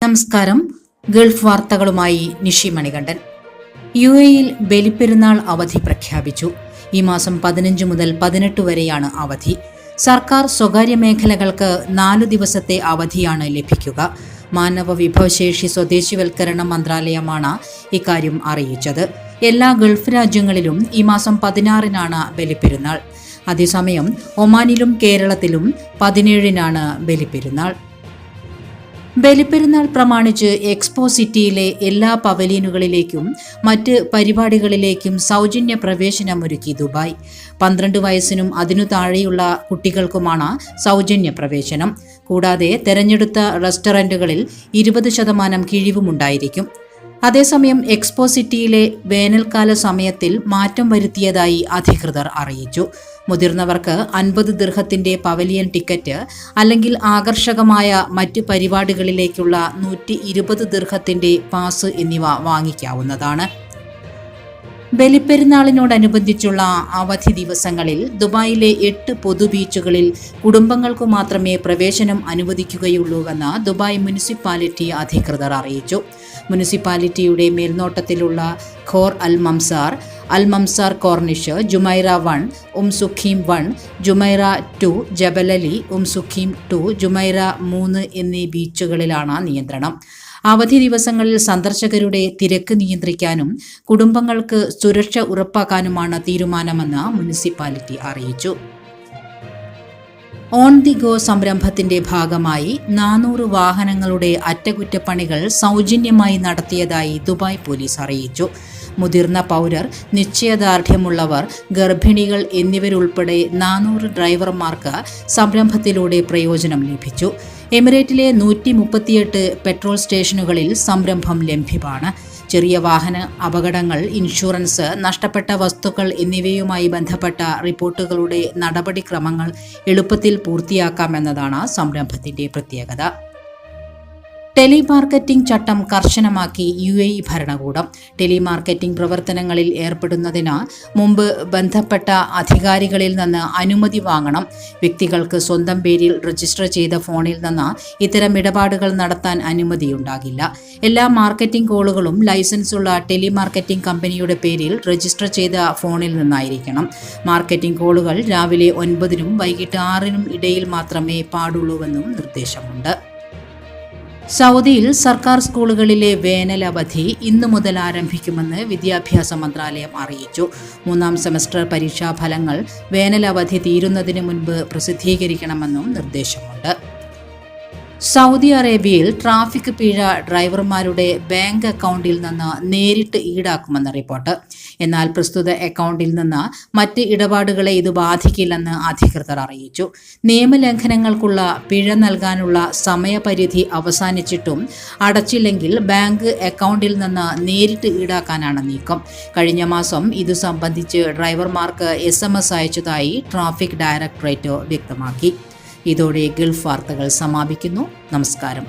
നമസ്കാരം. ഗൾഫ് വാർത്തകളുമായി നിഷി മണികണ്ഠൻ. UAE-യിൽ ബലിപ്പെരുന്നാൾ അവധി പ്രഖ്യാപിച്ചു. ഈ മാസം 15 മുതൽ 18 വരെയാണ് അവധി. സർക്കാർ സ്വകാര്യ മേഖലകൾക്ക് 4 ദിവസത്തെ അവധിയാണ് ലഭിക്കുക. മാനവ വിഭവശേഷി സ്വദേശിവൽക്കരണ മന്ത്രാലയമാണ് ഇക്കാര്യം അറിയിച്ചത്. എല്ലാ ഗൾഫ് രാജ്യങ്ങളിലും ഈ മാസം 16-നാണ് ബലിപ്പെരുന്നാൾ. അതേസമയം ഒമാനിലും കേരളത്തിലും 17-നാണ് ബലിപ്പെരുന്നാൾ. ബലിപ്പെരുന്നാൾ പ്രമാണിച്ച് എക്സ്പോ സിറ്റിയിലെ എല്ലാ പവലിയനുകളിലേക്കും മറ്റ് പരിപാടികളിലേക്കും സൗജന്യ പ്രവേശനമൊരുക്കി ദുബായ്. 12 വയസ്സിനും അതിനു താഴെയുള്ള കുട്ടികൾക്കുമാണ് സൗജന്യ പ്രവേശനം. കൂടാതെ തെരഞ്ഞെടുത്ത റെസ്റ്റോറന്റുകളിൽ 20% കിഴിവുമുണ്ടായിരിക്കും. അതേസമയം എക്സ്പോ സിറ്റിയിലെ വേനൽക്കാല സമയത്തിൽ മാറ്റം വരുത്തിയതായി അധികൃതർ അറിയിച്ചു. മുതിർന്നവർക്ക് 50 ദിർഹത്തിന്റെ പവലിയൻ ടിക്കറ്റ് അല്ലെങ്കിൽ ആകർഷകമായ മറ്റ് പരിപാടികളിലേക്കുള്ള 120 ദിർഹത്തിന്റെ പാസ് എന്നിവ വാങ്ങിക്കാവുന്നതാണ്. ബലിപ്പെരുന്നാളിനോടനുബന്ധിച്ചുള്ള അവധി ദിവസങ്ങളിൽ ദുബായിലെ 8 പൊതു ബീച്ചുകളിൽ കുടുംബങ്ങൾക്കു മാത്രമേ പ്രവേശനം അനുവദിക്കുകയുള്ളൂവെന്ന് ദുബായ് മുനിസിപ്പാലിറ്റി അധികൃതർ അറിയിച്ചു. മുനിസിപ്പാലിറ്റിയുടെ മേൽനോട്ടത്തിലുള്ള Khor Al Mamzar Corniche, Jumeirah 1, Suqeim 1, Jumeirah 2, Jebel Ali, Suqeim 2, Jumeirah 3 എന്നീ ബീച്ചുകളിലാണ് നിയന്ത്രണം. അവധി ദിവസങ്ങളിൽ സന്ദർശകരുടെ തിരക്ക് നിയന്ത്രിക്കാനും കുടുംബങ്ങൾക്ക് സുരക്ഷ ഉറപ്പാക്കാനുമാണ് തീരുമാനമെന്ന് മുനിസിപ്പാലിറ്റി അറിയിച്ചു. ഓൺ ദി ഗോ സംരംഭത്തിന്റെ ഭാഗമായി 400 വാഹനങ്ങളുടെ അറ്റകുറ്റപ്പണികൾ സൗജന്യമായി നടത്തിയതായി ദുബായ് പോലീസ് അറിയിച്ചു. മുതിർന്ന പൗരർ, നിശ്ചയദാർഢ്യമുള്ളവർ, ഗർഭിണികൾ എന്നിവരുൾപ്പെടെ 400 ഡ്രൈവർമാർക്ക് സംരംഭത്തിലൂടെ പ്രയോജനം ലഭിച്ചു. എമിറേറ്റിലെ 138 പെട്രോൾ സ്റ്റേഷനുകളിൽ സംരംഭം ലഭ്യമാണ്. ചെറിയ വാഹന അപകടങ്ങൾ, ഇൻഷുറൻസ്, നഷ്ടപ്പെട്ട വസ്തുക്കൾ എന്നിവയുമായി ബന്ധപ്പെട്ട റിപ്പോർട്ടുകളുടെ നടപടിക്രമങ്ങൾ എളുപ്പത്തിൽ പൂർത്തിയാക്കാമെന്നതാണ് സംരംഭത്തിന്റെ പ്രത്യേകത. ടെലിമാർക്കറ്റിംഗ് ചട്ടം കർശനമാക്കി UAE ഭരണകൂടം. ടെലിമാർക്കറ്റിംഗ് പ്രവർത്തനങ്ങളിൽ ഏർപ്പെടുന്നതിന് മുമ്പ് ബന്ധപ്പെട്ട അധികാരികളിൽ നിന്ന് അനുമതി വാങ്ങണം. വ്യക്തികൾക്ക് സ്വന്തം പേരിൽ രജിസ്റ്റർ ചെയ്ത ഫോണിൽ നിന്ന് ഇത്തരം ഇടപാടുകൾ നടത്താൻ അനുമതിയുണ്ടാകില്ല. എല്ലാ മാർക്കറ്റിംഗ് കോളുകളും ലൈസൻസുള്ള ടെലിമാർക്കറ്റിംഗ് കമ്പനിയുടെ പേരിൽ രജിസ്റ്റർ ചെയ്ത ഫോണിൽ നിന്നായിരിക്കണം. മാർക്കറ്റിംഗ് കോളുകൾ രാവിലെ 9-നും വൈകിട്ട് 6-നും ഇടയിൽ മാത്രമേ പാടുള്ളൂവെന്നും നിർദ്ദേശമുണ്ട്. സൗദിയിൽ സർക്കാർ സ്കൂളുകളിലെ വേനൽ അവധി ഇന്നു മുതൽ ആരംഭിക്കുമെന്ന് വിദ്യാഭ്യാസ മന്ത്രാലയം അറിയിച്ചു. 3-ാം സെമസ്റ്റർ പരീക്ഷാഫലങ്ങൾ വേനൽ അവധി തീരുന്നതിന് മുൻപ് പ്രസിദ്ധീകരിക്കണമെന്നും നിർദ്ദേശമുണ്ട്. സൗദി അറേബ്യയിൽ ട്രാഫിക് പിഴ ഡ്രൈവർമാരുടെ ബാങ്ക് അക്കൗണ്ടിൽ നിന്ന് നേരിട്ട് ഈടാക്കുമെന്ന് റിപ്പോർട്ട്. എന്നാൽ പ്രസ്തുത അക്കൗണ്ടിൽ നിന്ന് മറ്റ് ഇടപാടുകളെ ഇത് ബാധിക്കില്ലെന്ന് അധികൃതർ അറിയിച്ചു. നിയമലംഘനങ്ങൾക്കുള്ള പിഴ നൽകാനുള്ള സമയപരിധി അവസാനിച്ചിട്ടും അടച്ചില്ലെങ്കിൽ ബാങ്ക് അക്കൗണ്ടിൽ നിന്ന് നേരിട്ട് ഈടാക്കാനാണ് നീക്കം. കഴിഞ്ഞ മാസം ഇതു സംബന്ധിച്ച് ഡ്രൈവർമാർക്ക് SMS അയച്ചതായി ട്രാഫിക് ഡയറക്ടറേറ്റ് വ്യക്തമാക്കി. ഇതോടെ ഗൾഫ് വാർത്തകൾ സമാപിക്കുന്നു. നമസ്കാരം.